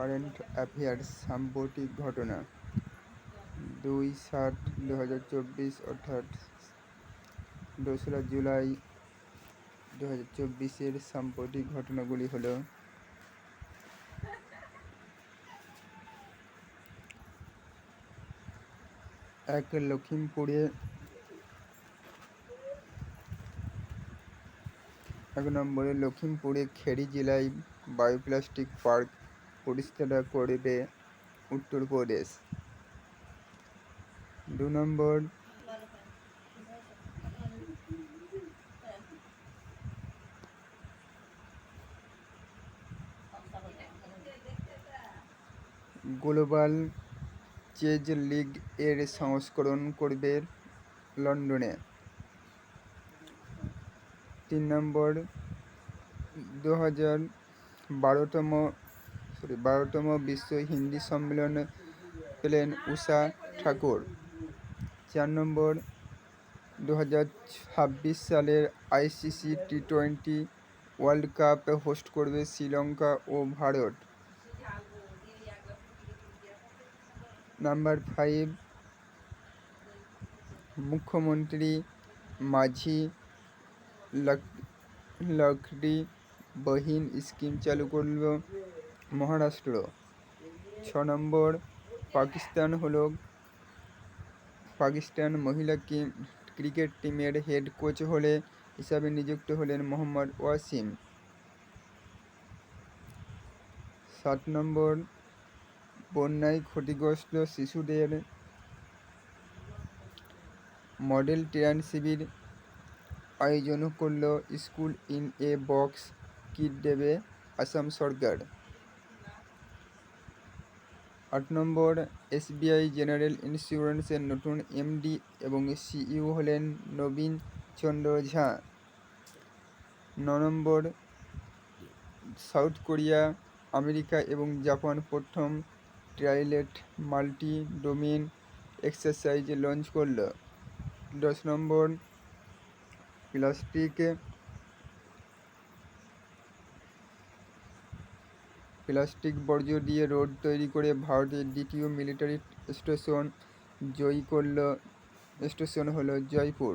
Current affairs সাম্প্রতিক ঘটনা 2/7/2024 অর্থাৎ 2রা জুলাই 2024 সাম্প্রতিক ঘটনাগুলি হলো লখিমপুরে খেরি জেলায় বায়োপ্লাস্টিক পার্ক প্রতিষ্ঠা করবে উত্তরপ্রদেশ। 2 নম্বর, গ্লোবাল চেজ লিগ এর সংস্করণ করবে লন্ডনে। 3 নম্বর, 12তম বিশ্ব হিন্দি সম্মেলন পেলেন ঊষা ঠাকুর। 4 নম্বর, 2026 সালের ICC T20 world cup host করবে শ্রীলঙ্কা ও ভারত। নাম্বার 5, মুখ্যমন্ত্রী মাঝি লাকড়ি বহীন স্কিম চালু করল মহারাষ্ট্র। 6 নম্বর, পাকিস্তান মহিলা ক্রিকেট টিমের হেড কোচ হিসাবে নিযুক্ত হলেন মোহাম্মদ ওয়াসিম। 7 নম্বর, বন্যায় ক্ষতিগ্রস্ত শিশুদের মডেল ত্রাণ শিবির আয়োজন করল school in a box kit দেবে আসাম সরকার। 8 নম্বর, SBI জেনারেল ইন্স্যুরেন্সের নতুন MD এবং CEO হলেন নবীন চন্দ্র ঝা। 9 নম্বর, সাউথ কোরিয়া, আমেরিকা এবং জাপান প্রথম ট্রাইলেট মাল্টি ডোমেইন এক্সারসাইজ লঞ্চ করল। 10 নম্বর, প্লাস্টিক বর্জ্য দিয়ে রোড তৈরি করে ভারতের দ্বিতীয় মিলিটারি স্টেশন হলো জয়পুর।